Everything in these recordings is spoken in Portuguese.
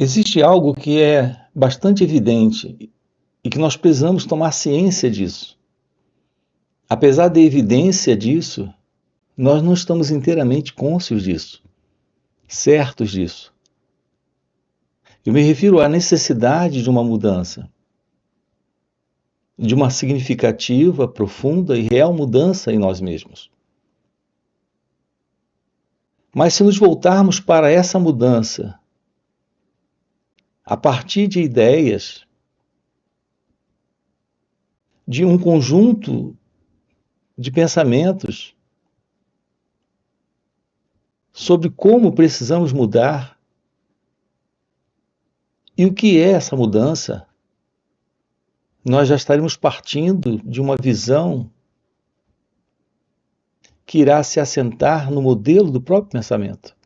Existe algo que é bastante evidente e que nós precisamos tomar ciência disso. Apesar da evidência disso, nós não estamos inteiramente cônscios disso, certos disso. Eu me refiro à necessidade de uma mudança, de uma significativa, profunda e real mudança em nós mesmos. Mas se nos voltarmos para essa mudança a partir de ideias, de um conjunto de pensamentos sobre como precisamos mudar e o que é essa mudança, nós já estaremos partindo de uma visão que irá se assentar no modelo do próprio pensamento.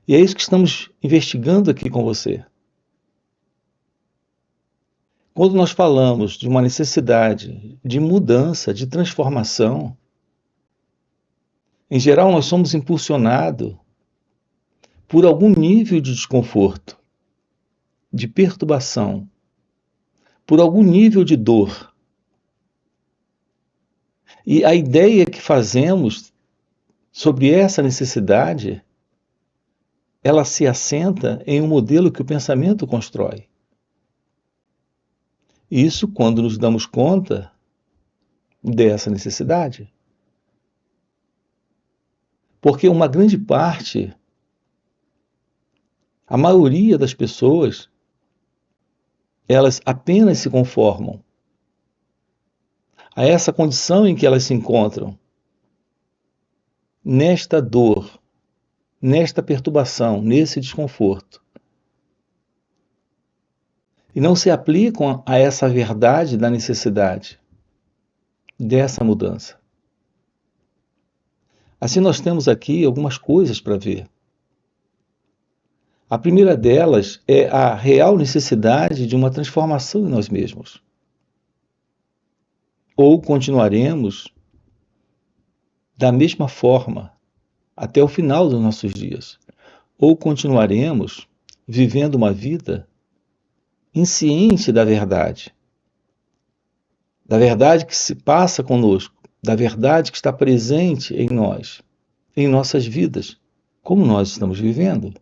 E é isso que estamos investigando aqui com você. Quando nós falamos de uma necessidade de mudança, de transformação, em geral nós somos impulsionados por algum nível de desconforto, de perturbação, por algum nível de dor. E a ideia que fazemos sobre essa necessidade, ela se assenta em um modelo que o pensamento constrói. Isso quando nos damos conta dessa necessidade. Porque uma grande parte, a maioria das pessoas, elas apenas se conformam a essa condição em que elas se encontram, nesta dor, nesta perturbação, nesse desconforto. E não se aplicam a essa verdade da necessidade dessa mudança. Assim, nós temos aqui algumas coisas para ver. A primeira delas é a real necessidade de uma transformação em nós mesmos. Ou continuaremos da mesma forma até o final dos nossos dias. Ou continuaremos vivendo uma vida insciente da verdade que se passa conosco, da verdade que está presente em nós, em nossas vidas, como nós estamos vivendo.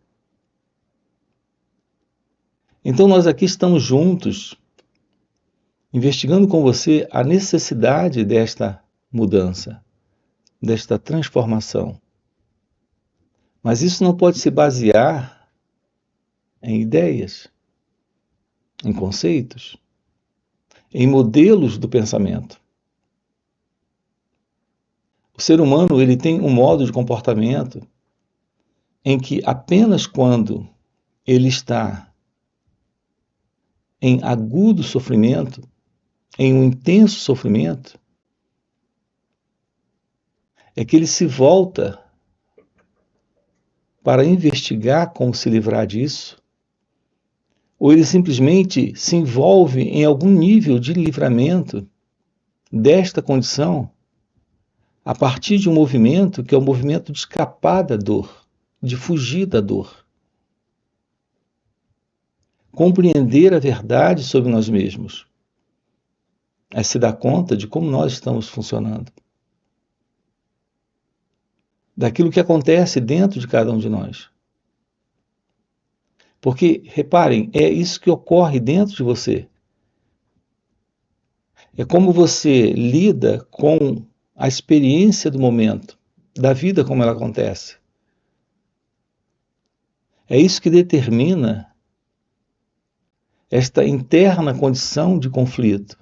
Então nós aqui estamos juntos, investigando com você a necessidade desta mudança, desta transformação. Mas isso não pode se basear em ideias, em conceitos, em modelos do pensamento. O ser humano ele tem um modo de comportamento em que apenas quando ele está em agudo sofrimento, em um intenso sofrimento, é que ele se volta para investigar como se livrar disso, ou ele simplesmente se envolve em algum nível de livramento desta condição a partir de um movimento que é o movimento de escapar da dor, de fugir da dor. Compreender a verdade sobre nós mesmos é se dar conta de como nós estamos funcionando, daquilo que acontece dentro de cada um de nós. Porque, reparem, é isso que ocorre dentro de você. É como você lida com a experiência do momento, da vida como ela acontece. É isso que determina esta interna condição de conflito,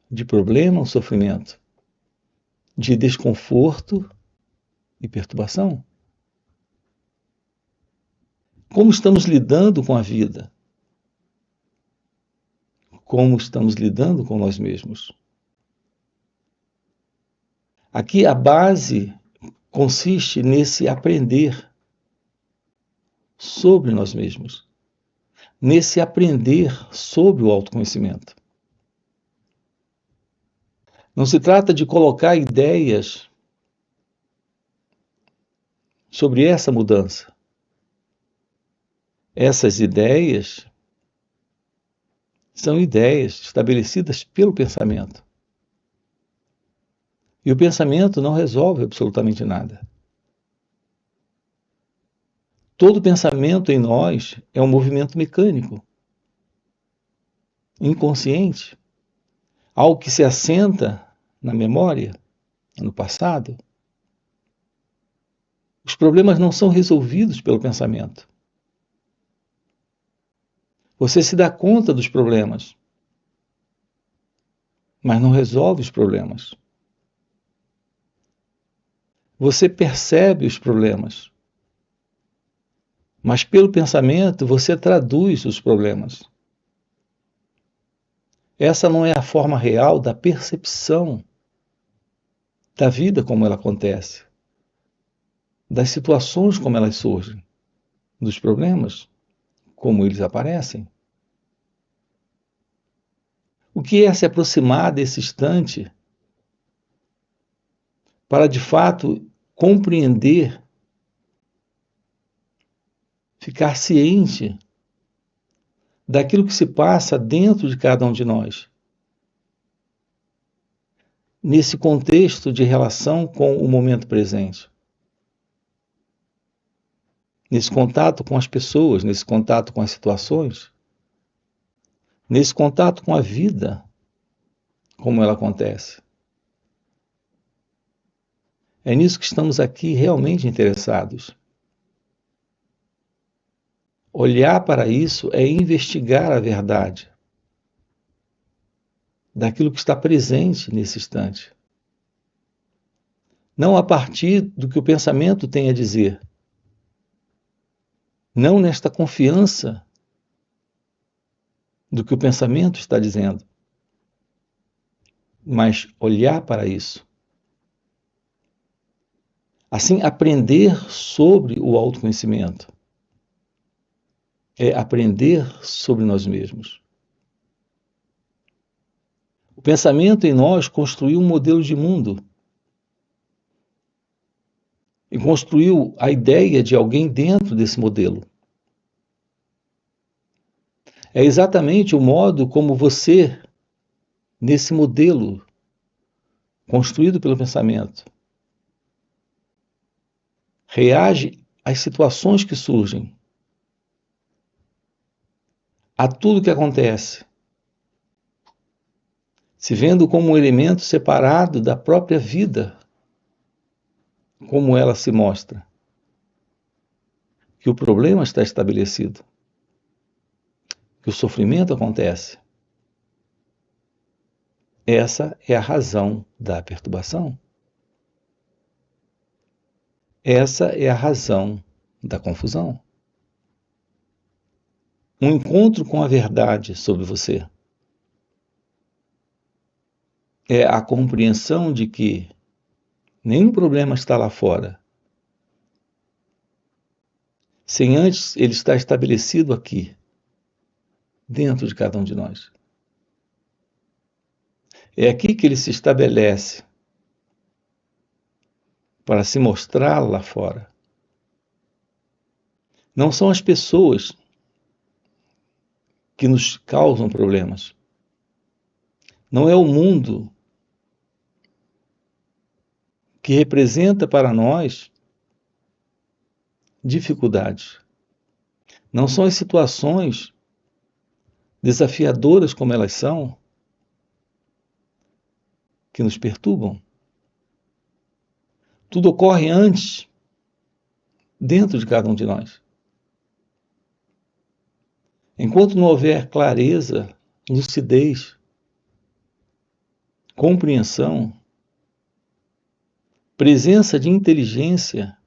de problema ou sofrimento, de desconforto e perturbação. Como estamos lidando com a vida? Como estamos lidando com nós mesmos? Aqui a base consiste nesse aprender sobre nós mesmos, nesse aprender sobre o autoconhecimento. Não se trata de colocar ideias sobre essa mudança. Essas ideias são ideias estabelecidas pelo pensamento. E o pensamento não resolve absolutamente nada. Todo pensamento em nós é um movimento mecânico, inconsciente, algo que se assenta na memória, no passado. Os problemas não são resolvidos pelo pensamento. Você se dá conta dos problemas, mas não resolve os problemas. Você percebe os problemas, mas pelo pensamento você traduz os problemas. Essa não é a forma real da percepção da vida como ela acontece, das situações como elas surgem, dos problemas como eles aparecem. O que é se aproximar desse instante para, de fato, compreender, ficar ciente daquilo que se passa dentro de cada um de nós, nesse contexto de relação com o momento presente, nesse contato com as pessoas, nesse contato com as situações, nesse contato com a vida, como ela acontece. É nisso que estamos aqui realmente interessados. Olhar para isso é investigar a verdade daquilo que está presente nesse instante. Não a partir do que o pensamento tem a dizer. Não nesta confiança do que o pensamento está dizendo, mas olhar para isso. Assim, aprender sobre o autoconhecimento é aprender sobre nós mesmos. O pensamento em nós construiu um modelo de mundo e construiu a ideia de alguém dentro desse modelo. É exatamente o modo como você, nesse modelo construído pelo pensamento, reage às situações que surgem, a tudo que acontece, se vendo como um elemento separado da própria vida, como ela se mostra, que o problema está estabelecido, que o sofrimento acontece. Essa é a razão da perturbação. Essa é a razão da confusão. Um encontro com a verdade sobre você é a compreensão de que nenhum problema está lá fora, sem antes ele estar estabelecido aqui, dentro de cada um de nós. É aqui que ele se estabelece para se mostrar lá fora. Não são as pessoas que nos causam problemas. Não é o mundo que representa para nós dificuldades. Não são as situações desafiadoras como elas são que nos perturbam. Tudo ocorre antes, dentro de cada um de nós. Enquanto não houver clareza, lucidez, compreensão, presença de inteligência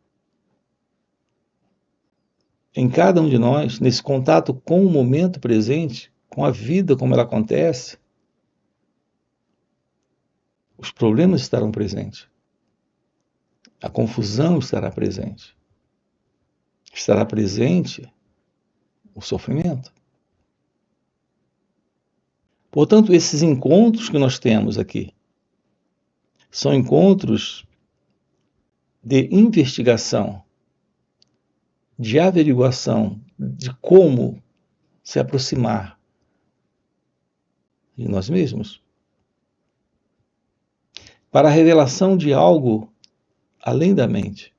em cada um de nós, nesse contato com o momento presente, com a vida como ela acontece, os problemas estarão presentes. A confusão estará presente. Estará presente o sofrimento. Portanto, esses encontros que nós temos aqui são encontros de investigação, de averiguação, de como se aproximar de nós mesmos, para a revelação de algo além da mente.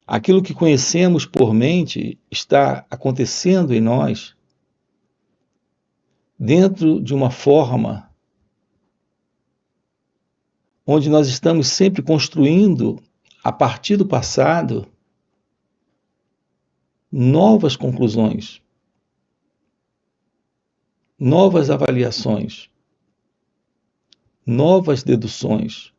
Aquilo que conhecemos por mente está acontecendo em nós dentro de uma forma onde nós estamos sempre construindo, a partir do passado, novas conclusões, novas avaliações, novas deduções.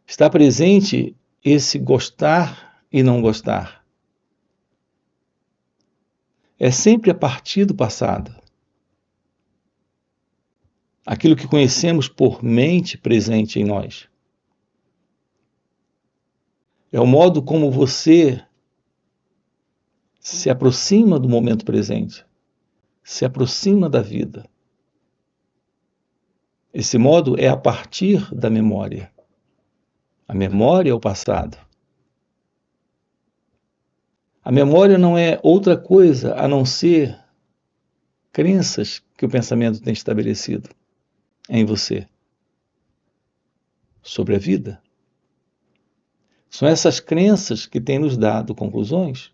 Está presente esse gostar e não gostar. É sempre a partir do passado. Aquilo que conhecemos por mente presente em nós. É o modo como você se aproxima do momento presente, se aproxima da vida. Esse modo é a partir da memória. A memória é o passado. A memória não é outra coisa a não ser crenças que o pensamento tem estabelecido em você sobre a vida. São essas crenças que têm nos dado conclusões,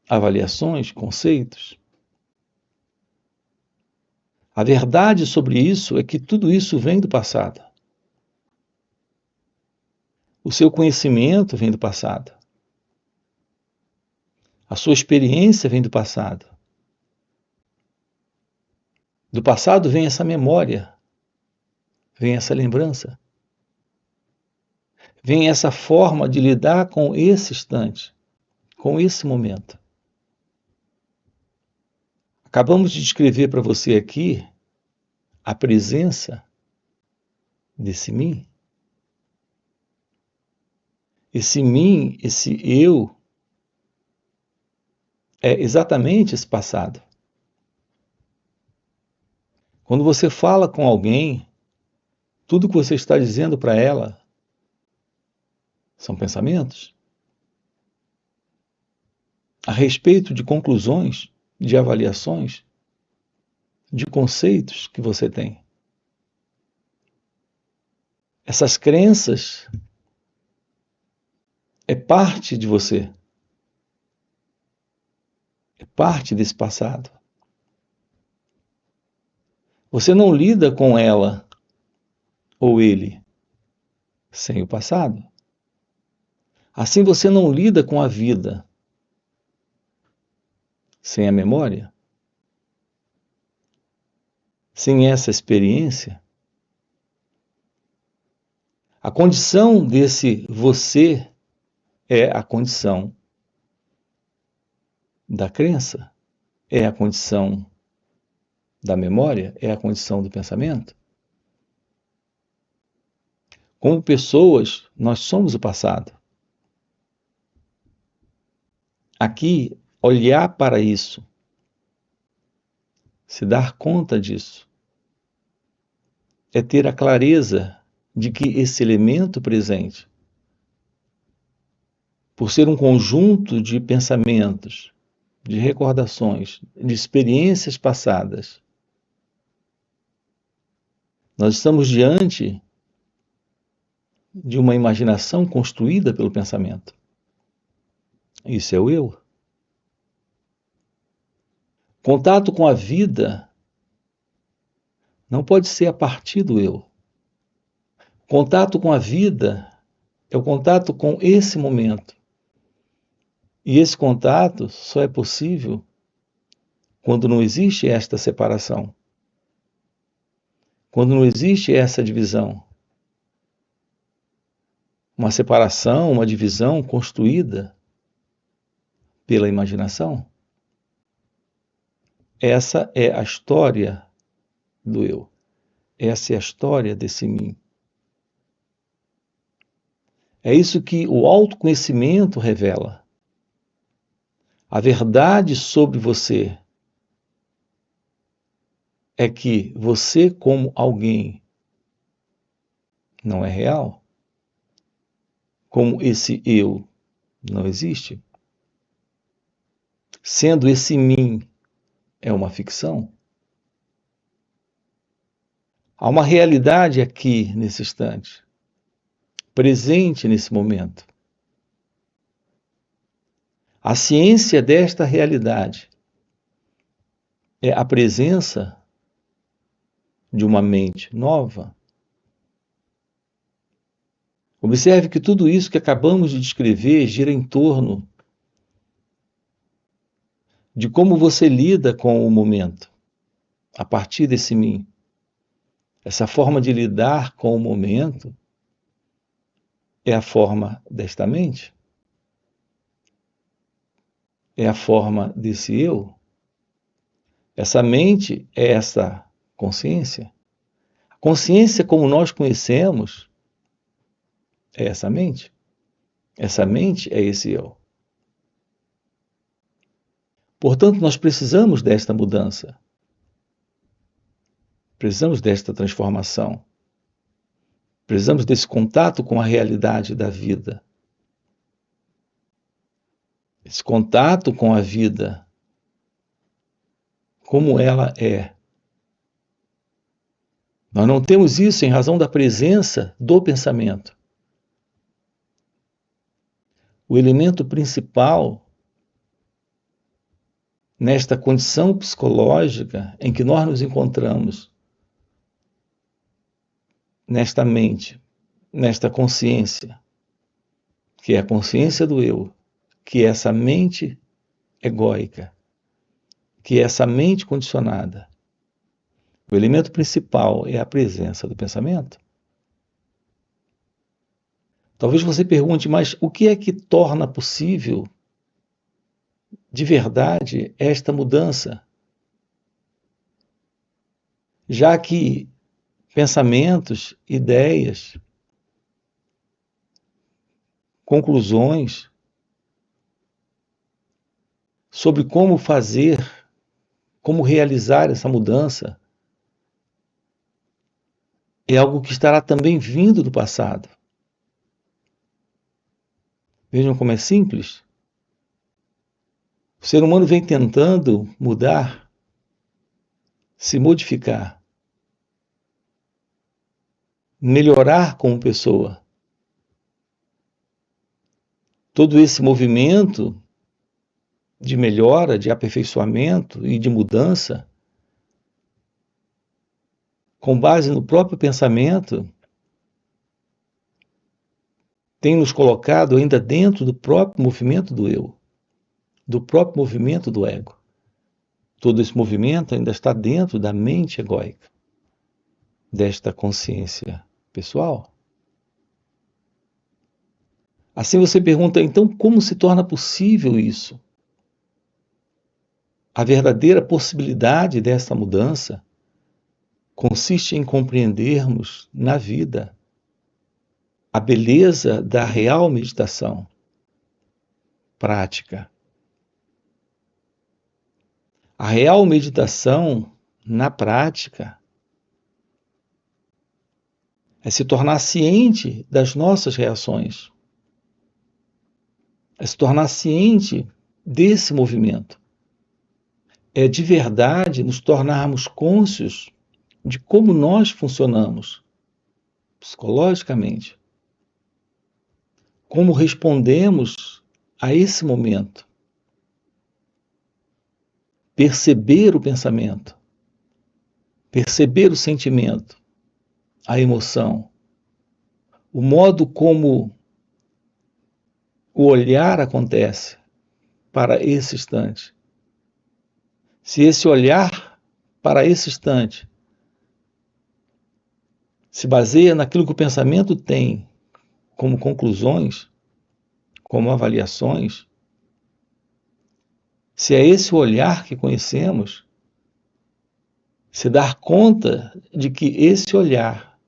avaliações, conceitos. A verdade sobre isso é que tudo isso vem do passado. O seu conhecimento vem do passado. A sua experiência vem do passado. Do passado vem essa memória, vem essa lembrança, vem essa forma de lidar com esse instante, com esse momento. Acabamos de descrever para você aqui a presença desse mim. Esse mim, esse eu, é exatamente esse passado. Quando você fala com alguém, tudo que você está dizendo para ela são pensamentos a respeito de conclusões, de avaliações, de conceitos que você tem. Essas crenças é parte de você. É parte desse passado. Você não lida com ela ou ele sem o passado. Assim você não lida com a vida sem a memória, sem essa experiência. A condição desse você é a condição da crença, é a condição da memória, é a condição do pensamento. Como pessoas, nós somos o passado. Aqui, olhar para isso, se dar conta disso, é ter a clareza de que esse elemento presente, por ser um conjunto de pensamentos, de recordações, de experiências passadas, nós estamos diante de uma imaginação construída pelo pensamento. Isso é o eu. Contato com a vida não pode ser a partir do eu. Contato com a vida é o contato com esse momento. E esse contato só é possível quando não existe esta separação. Quando não existe essa divisão. Uma separação, uma divisão construída pela imaginação. Essa é a história do eu. Essa é a história desse mim. É isso que o autoconhecimento revela. A verdade sobre você é que você, como alguém, não é real. como esse eu não existe, sendo esse mim é uma ficção, há uma realidade aqui nesse instante, presente nesse momento. A ciência desta realidade é a presença de uma mente nova. Observe que tudo isso que acabamos de descrever gira em torno de como você lida com o momento, a partir desse mim. Essa forma de lidar com o momento é a forma desta mente, é a forma desse eu. Essa mente é essa consciência. A consciência, como nós conhecemos, é essa mente. Essa mente é esse eu. Portanto, nós precisamos desta mudança. Precisamos desta transformação. Precisamos desse contato com a realidade da vida. Esse contato com a vida, como ela é. Nós não temos isso em razão da presença do pensamento. O elemento principal nesta condição psicológica em que nós nos encontramos, nesta mente, nesta consciência, que é a consciência do eu, que é essa mente egóica, que é essa mente condicionada. O elemento principal é a presença do pensamento. Talvez você pergunte, mas o que é que torna possível de verdade esta mudança? Já que pensamentos, ideias, conclusões sobre como fazer, como realizar essa mudança, é algo que estará também vindo do passado. Vejam como é simples. O ser humano vem tentando mudar, se modificar, melhorar como pessoa. Todo esse movimento de melhora, de aperfeiçoamento e de mudança, com base no próprio pensamento, tem nos colocado ainda dentro do próprio movimento do eu, do próprio movimento do ego. Todo esse movimento ainda está dentro da mente egóica, desta consciência pessoal. Assim você pergunta, então, como se torna possível isso? A verdadeira possibilidade dessa mudança consiste em compreendermos na vida a beleza da real meditação prática. A real meditação na prática é se tornar ciente das nossas reações, é se tornar ciente desse movimento, é de verdade nos tornarmos cônscios de como nós funcionamos psicologicamente, como respondemos a esse momento, perceber o pensamento, perceber o sentimento, a emoção, o modo como o olhar acontece para esse instante. Se esse olhar para esse instante se baseia naquilo que o pensamento tem como conclusões, como avaliações, se é esse o olhar que conhecemos, se dar conta de que esse olhar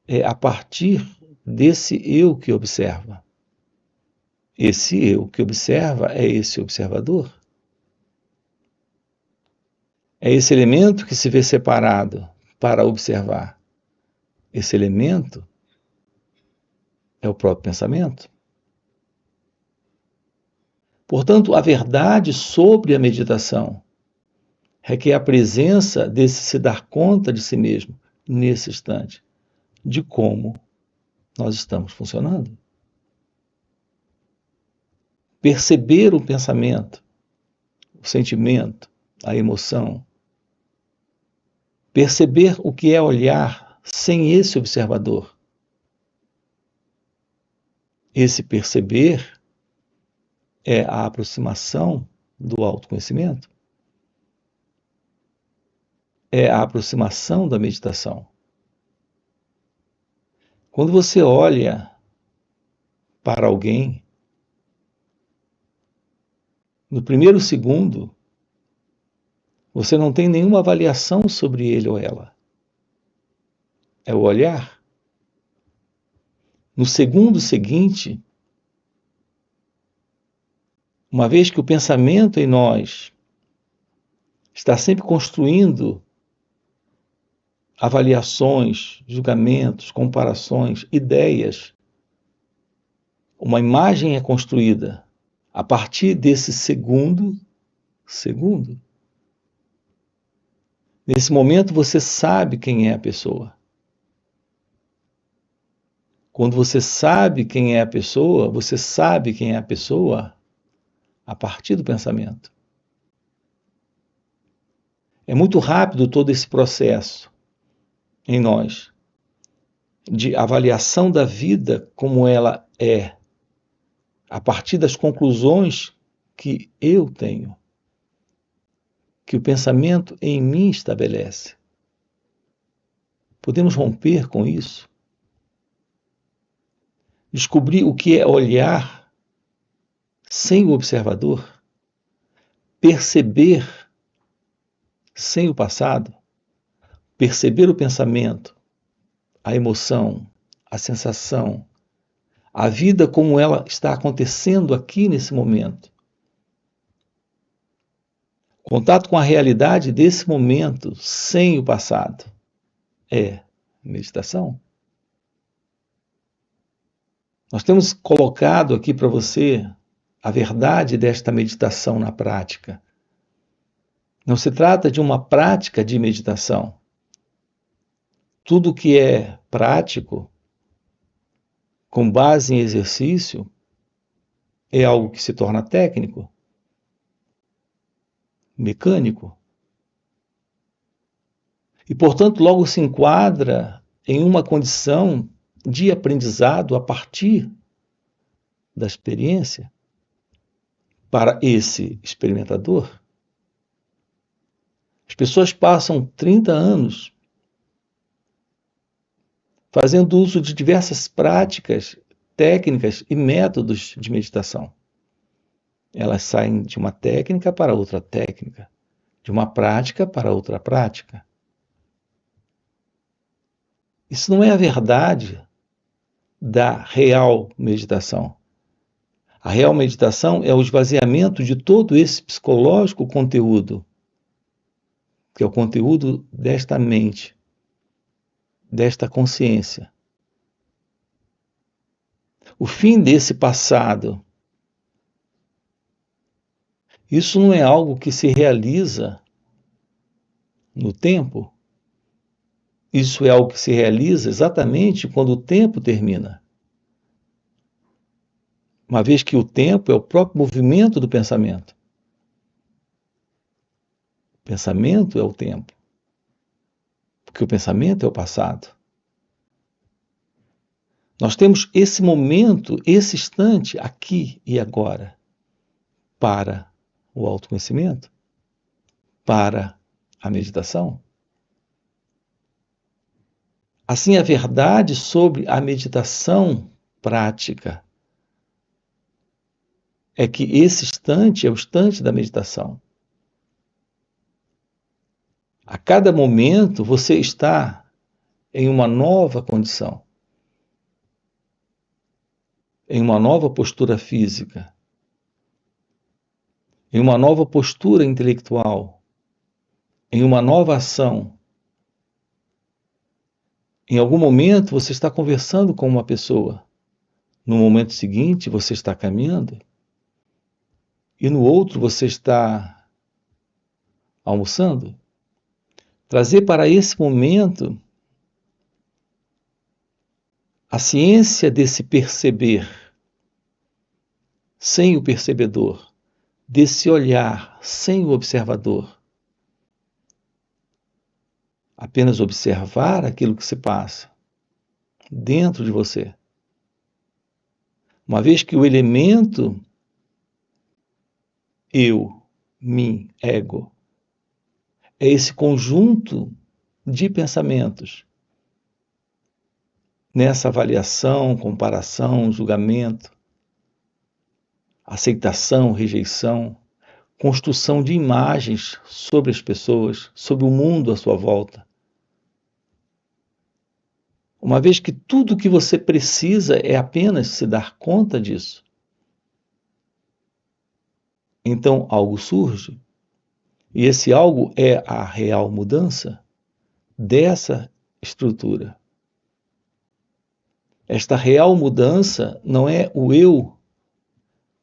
é a partir desse eu que observa. Esse eu que observa é esse observador. É esse elemento que se vê separado para observar. Esse elemento é o próprio pensamento. Portanto, a verdade sobre a meditação requer a presença desse se dar conta de si mesmo nesse instante, de como nós estamos funcionando. Perceber o pensamento, o sentimento, a emoção. Perceber o que é olhar sem esse observador. Esse perceber é a aproximação do autoconhecimento. É a aproximação da meditação. Quando você olha para alguém, no primeiro segundo, você não tem nenhuma avaliação sobre ele ou ela. É o olhar. No segundo seguinte, uma vez que o pensamento em nós está sempre construindo avaliações, julgamentos, comparações, ideias, uma imagem é construída a partir desse segundo. Nesse momento você sabe quem é a pessoa. Quando você sabe quem é a pessoa, você sabe quem é a pessoa a partir do pensamento. É muito rápido todo esse processo em nós de avaliação da vida como ela é, a partir das conclusões que eu tenho, que o pensamento em mim estabelece. Podemos romper com isso? Descobrir o que é olhar sem o observador, perceber sem o passado, perceber o pensamento, a emoção, a sensação, a vida como ela está acontecendo aqui nesse momento. Contato com a realidade desse momento sem o passado é meditação. Nós temos colocado aqui para você a verdade desta meditação na prática. Não se trata de uma prática de meditação. Tudo que é prático, com base em exercício, é algo que se torna técnico, mecânico. E, portanto, logo se enquadra em uma condição de aprendizado a partir da experiência para esse experimentador. As pessoas passam 30 anos fazendo uso de diversas práticas, técnicas e métodos de meditação. Elas saem de uma técnica para outra técnica, de uma prática para outra prática. Isso não é a verdade da real meditação. A real meditação é o esvaziamento de todo esse psicológico conteúdo, que é o conteúdo desta mente, desta consciência. O fim desse passado. Isso não é algo que se realiza no tempo. Isso é algo que se realiza exatamente quando o tempo termina. Uma vez que o tempo é o próprio movimento do pensamento. O pensamento é o tempo. Porque o pensamento é o passado. Nós temos esse momento, esse instante, aqui e agora, para o autoconhecimento, para a meditação. Assim, a verdade sobre a meditação prática é que esse instante é o instante da meditação. A cada momento você está em uma nova condição, em uma nova postura física, em uma nova postura intelectual, em uma nova ação. Em algum momento você está conversando com uma pessoa, No momento seguinte, você está caminhando, e no outro, você está almoçando. Trazer para esse momento a ciência desse perceber, sem o percebedor, desse olhar, sem o observador. Apenas observar aquilo que se passa dentro de você. Uma vez que o elemento eu, mim, ego, é esse conjunto de pensamentos, nessa avaliação, comparação, julgamento, aceitação, rejeição, construção de imagens sobre as pessoas, sobre o mundo à sua volta. Uma vez que tudo o que você precisa é apenas se dar conta disso. Então algo surge, e esse algo é a real mudança dessa estrutura. Esta real mudança não é o eu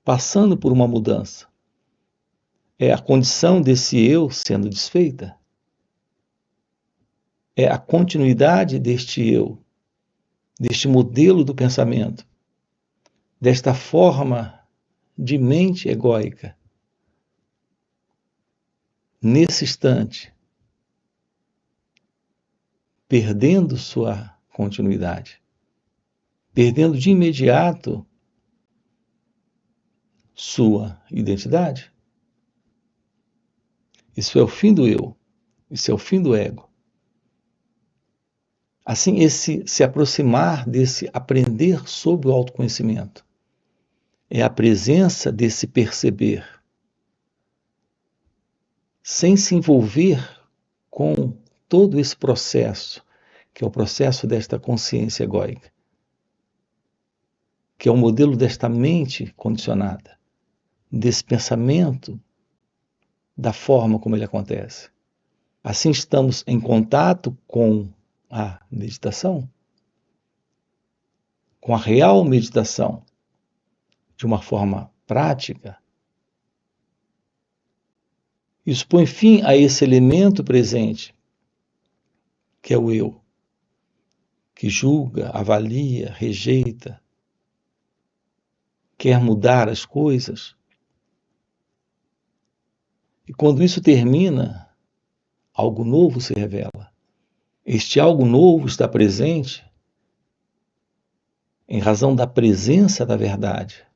passando por uma mudança. É a condição desse eu sendo desfeita. É a continuidade deste eu, deste modelo do pensamento, desta forma de mente egóica. Nesse instante, perdendo sua continuidade, perdendo de imediato sua identidade. Isso é o fim do eu, isso é o fim do ego. Assim, esse se aproximar desse aprender sobre o autoconhecimento é a presença desse perceber, sem se envolver com todo esse processo, que é o processo desta consciência egóica, que é o modelo desta mente condicionada, desse pensamento, da forma como ele acontece. Assim estamos em contato com a meditação, com a real meditação, de uma forma prática. Isso põe fim a esse elemento presente, que é o eu, que julga, avalia, rejeita, quer mudar as coisas. E quando isso termina, algo novo se revela. Este algo novo está presente em razão da presença da verdade.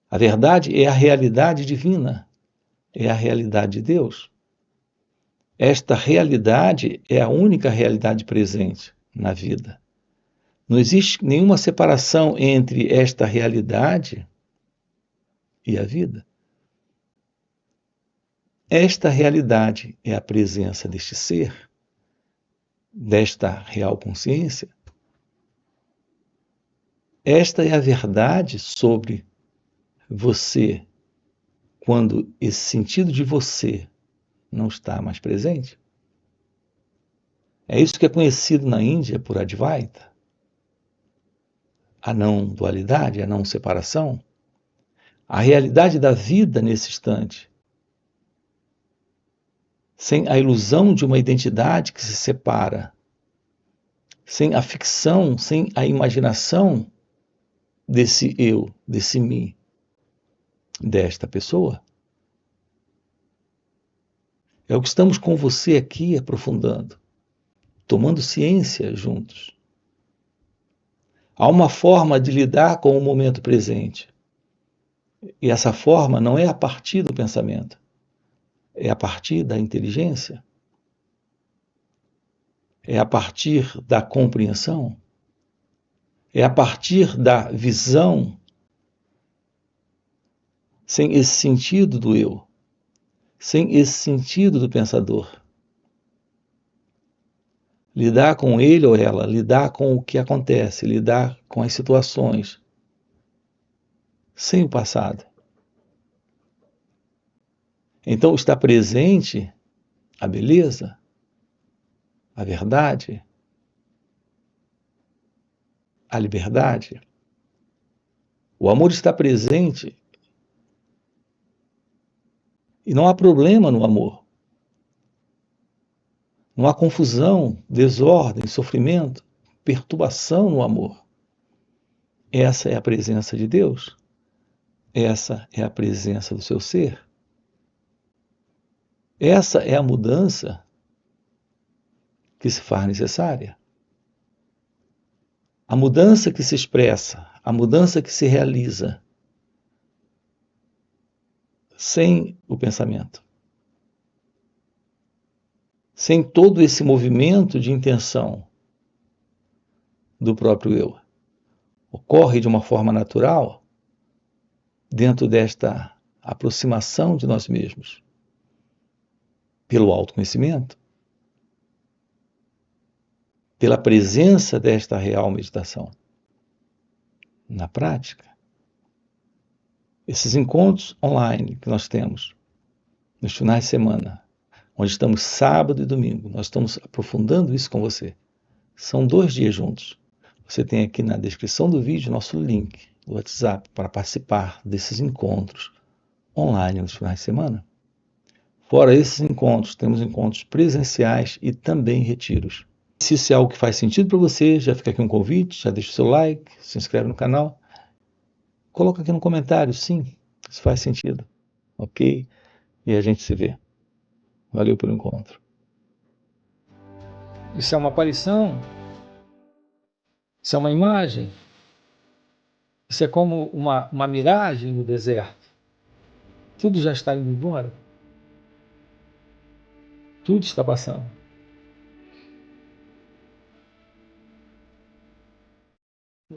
A verdade é a realidade divina, é a realidade de Deus. Esta realidade é a única realidade presente na vida. Não existe nenhuma separação entre esta realidade e a vida. Esta realidade é a presença deste ser, desta real consciência. Esta é a verdade sobre você, quando esse sentido de você não está mais presente. É isso que é conhecido na Índia por Advaita, a não dualidade, a não separação, a realidade da vida nesse instante, sem a ilusão de uma identidade que se separa, sem a ficção, sem a imaginação desse eu, desse mim, desta pessoa. É o que estamos com você aqui aprofundando, tomando ciência juntos. Há uma forma de lidar com o momento presente. E essa forma não é a partir do pensamento, é a partir da inteligência, é a partir da compreensão, é a partir da visão, sem esse sentido do eu, sem esse sentido do pensador. Lidar com ele ou ela, lidar com o que acontece, lidar com as situações, sem o passado. Então está presente a beleza, a verdade, a liberdade. O amor está presente e não há problema no amor. Não há confusão, desordem, sofrimento, perturbação no amor. Essa é a presença de Deus. Essa é a presença do seu ser. Essa é a mudança que se faz necessária. A mudança que se expressa, a mudança que se realiza sem o pensamento. Sem todo esse movimento de intenção do próprio eu. Ocorre de uma forma natural dentro desta aproximação de nós mesmos pelo autoconhecimento, pela presença desta real meditação na prática. Esses encontros online que nós temos nos finais de semana, onde estamos sábado e domingo, nós estamos aprofundando isso com você. São 2 dias juntos. Você tem aqui na descrição do vídeo nosso link do WhatsApp para participar desses encontros online nos finais de semana. Fora esses encontros, temos encontros presenciais e também retiros. Se isso é algo que faz sentido para você, já fica aqui um convite, já deixa o seu like, se inscreve no canal. Coloca aqui no comentário, sim, isso faz sentido, ok? E a gente se vê. Valeu pelo encontro. Isso é uma aparição? Isso é uma imagem? Isso é como uma miragem no deserto? Tudo já está indo embora? Tudo está passando.